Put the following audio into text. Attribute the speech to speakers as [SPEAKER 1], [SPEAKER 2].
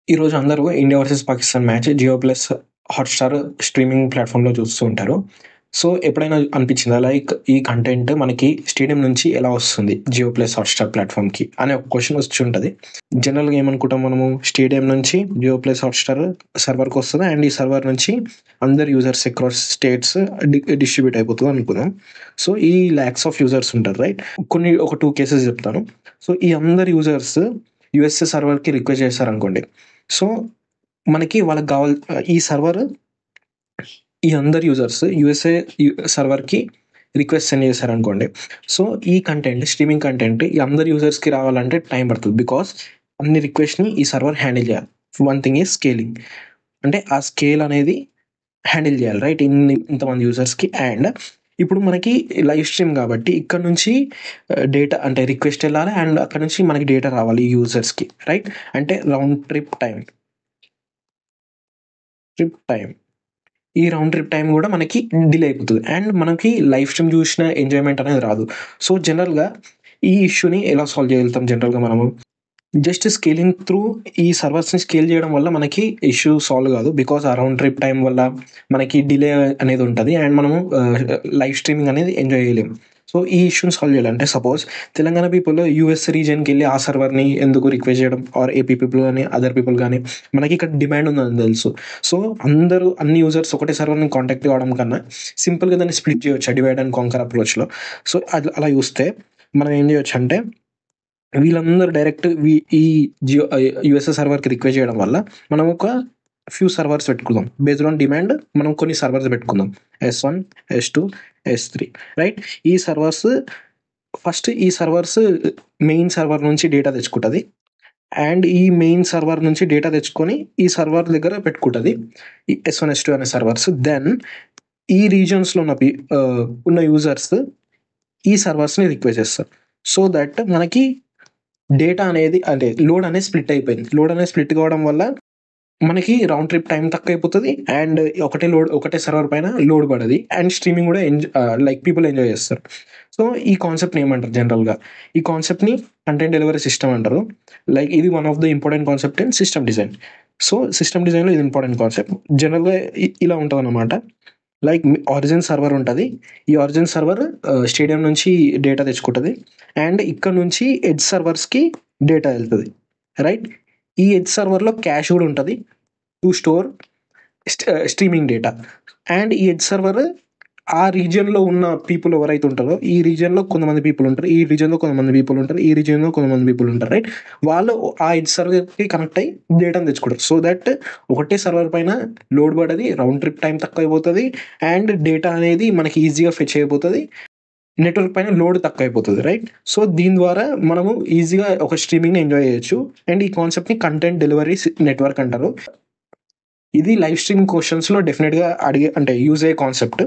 [SPEAKER 1] ఈరోజు అందరూ India versus Pakistan match Jio plus Hotstar streaming ప్లాట్‌ఫామ్‌లో చూస్తూ ఉంటారు. సో, ఎప్పుడైనా అనిపించిందా లైక్ ఈ కంటెంట్ మనకి స్టేడియం నుంచి ఎలా వస్తుంది జియో ప్లస్ హాట్‌స్టార్ ప్లాట్‌ఫామ్‌కి అనే ఒక క్వెషన్ వచ్చి ఉంటది. జనరల్‌గా ఏమనుకుంటాం మనము స్టేడియం నుంచి జియో ప్లస్ హాట్‌స్టార్ సర్వర్‌కి వస్తది. అండ్ ఈ సర్వర్ నుంచి అందరు యూజర్స్ అక్రాస్ స్టేట్స్ డిస్ట్రిబ్యూట్ అయిపోతది అనుకుందాం. సో, ఈ లాక్స్ ఆఫ్ యూజర్స్ ఉంటారు రైట్? ఒక 2 కేసెస్ చెప్తాను. సో, ఈ అందరు యూజర్స్ యూఎస్ఏ సర్వర్‌కి రిక్వెస్ట్ చేశారనుకోండి. సో, మనకి వాళ్ళకి ఈ సర్వర్ ఈ అందరు యూజర్స్ యూఎస్ఏ సర్వర్‌కి రిక్వెస్ట్ సెండ్ చేశారనుకోండి. సో, ఈ కంటెంట్ స్ట్రీమింగ్ కంటెంట్ ఈ అందరు యూజర్స్‌కి రావాలంటే టైం పడతది. బికాజ్ అన్ని రిక్వెస్ట్‌ని ఈ సర్వర్ హ్యాండిల్ చేయాలి. One thing is scaling. అంటే ఆ స్కేల్ అనేది హ్యాండిల్ చేయాలి రైట్? ఇంతమంది యూజర్స్‌కి. అండ్ ఇప్పుడు మనకి లైవ్ స్ట్రీమ్ కాబట్టి ఇక్కడ నుంచి డేటా అంటే రిక్వెస్ట్ ఎళ్ళాలి. అండ్ అక్కడి నుంచి మనకి డేటా రావాలి ఈ యూజర్స్‌కి రైట్? అంటే రౌండ్ ట్రిప్ టైమ్. ఈ రౌండ్ ట్రిప్ టైమ్ గూడా మనకి డిలే అయిపోతది. అండ్ మనకి లైవ్ స్ట్రీమ్ చూసిన ఎంజాయ్‌మెంట్ అనేది రాదు. సో, జనరల్‌గా ఈ ఇష్యూని ఎలా సాల్వ్ చేయగలుగుతాం జనరల్‌గా మనము? జస్ట్ స్కేలింగ్ త్రూ ఈ సర్వర్స్‌ని స్కేల్ చేయడం వల్ల మనకి ఇష్యూ సాల్వ్ గాదు. బికాజ్ ఆ రౌండ్ ట్రిప్ టైమ్ వల్ల మనకి డిలే అనేది ఉంటది. అండ్ మనము లైవ్ స్ట్రీమింగ్ అనేది ఎంజాయ్ చేయలేము. సో, ఈ ఇష్యూని సాల్వ్ చేయాలంటే సపోజ్ తెలంగాణ పీపుల్ యూఎస్ రీజియన్‌కెళ్ళి ఆ సర్వర్‌ని ఎందుకు రిక్వెస్ట్ చేయడం ఆర్ ఏపీ పీపుల్ గాని, అదర్ పీపుల్ గాని మనకి ఇక్కడ డిమాండ్ ఉందని తెలుసు. సో, అన్ని యూజర్స్ ఒకటే సర్వర్‌ని కాంటాక్ట్ కావడం కన్నా సింపుల్‌గా దాన్ని స్ప్లిట్ చేయొచ్చు. డివైడ్ అండ్ కాంకర్ అప్రోచ్‌లో. సో, అలా చూస్తే మనం ఏం చేయొచ్చంటే వీళ్ళందరూ డైరెక్ట్ ఈ యూఎస్ఏ సర్వర్‌కి రిక్వెస్ట్ చేయడం వల్ల మనం ఒక ఫ్యూ సర్వర్స్ పెట్టుకుందాం. బేస్డ్ ఆన్ డిమాండ్ మనం కొన్ని సర్వర్స్ పెట్టుకుందాం. S1, S2, S3 right? ఈ సర్వర్స్ మెయిన్ సర్వర్ నుంచి డేటా తెచ్చుకుంటది. అండ్ ఈ మెయిన్ సర్వర్ నుంచి డేటా తెచ్చుకొని ఈ సర్వర్ దగ్గర పెట్టుకుంటది. ఈ S1, S2 అనే సర్వర్స్. దెన్ ఈ రీజియన్స్‌లో ఉన్న యూజర్స్ ఈ సర్వర్స్‌ని రిక్వెస్ట్ చేస్తారు. సో దట్ మనకి డేటా అనేది అంటే లోడ్ అనేది స్ప్లిట్ అయిపోయింది. లోడ్ అనేది స్ప్లిట్ కావడం వల్ల మనకి రౌండ్ ట్రిప్ టైం తక్కువైపోతది. అండ్ ఒకటే సర్వర్ పైన లోడ్ పడది. అండ్ స్ట్రీమింగ్ కూడా లైక్ పీపుల్ ఎంజాయ్ చేస్తారు. సో, ఈ కాన్సెప్ట్‌ని ఏమంటారు జనరల్‌గా? ఈ కాన్సెప్ట్‌ని కంటెంట్ డెలివరీ సిస్టమ్ అంటారు. లైక్ ఇది one of the important concept in system design. So, system డిజైన్‌లో ఇది ఇంపార్టెంట్ కాన్సెప్ట్. జనరల్‌గా ఇలా ఉంటదనమాట. లైక్ ఆరిజిన్ సర్వర్ ఉంటది. ఈ ఆరిజిన్ సర్వర్ స్టేడియం నుంచి డేటా తెచ్చుకుంటది. అండ్ ఇక్కడ నుంచి ఎడ్జ్ సర్వర్స్‌కి డేటా ఎళ్తది. రైట్? ఈ ఎడ్జ్ సర్వర్‌లో క్యాష్ గూడా ఉంటది. To store streaming data. And ఈ ఎడ్జ్ సర్వర్ ఆ రీజియన్‌లో ఉన్న పీపుల్ ఎవరైతే ఉంటారో, ఈ రీజియన్‌లో కొంతమంది పీపుల్ ఉంటారు. ఈ రీజియన్‌లో కొంతమంది పీపుల్ ఉంటారు. ఈ రీజియన్‌లో కొంతమంది పీపుల్ ఉంటారు. రైట్? వాళ్ళు ఆ ఎడ్జ్ సర్వర్‌కి కనెక్ట్ అయ్యి డేటాను తెచ్చుకుంటారు. సో దట్ ఒకటే సర్వర్ పైన లోడ్ పడది. రౌండ్ ట్రిప్ టైమ్ తక్కువైపోతది. అండ్ డేటా అనేది మనకి ఈజీగా ఫెచ్ అయిపోతది. నెట్వర్క్ పైన లోడ్ తక్కువైపోతది. రైట్? సో, దీని ద్వారా మనము ఈజీగా ఒక స్ట్రీమింగ్‌ని ఎంజాయ్ చేయొచ్చు. అండ్ ఈ కాన్సెప్ట్‌ని కంటెంట్ డెలివరీ నెట్వర్క్ అంటారు. ఇది లైవ్ స్ట్రీమింగ్ క్వెషన్స్‌లో డెఫినిట్‌గా యూజ్ అయ్యే కాన్సెప్ట్.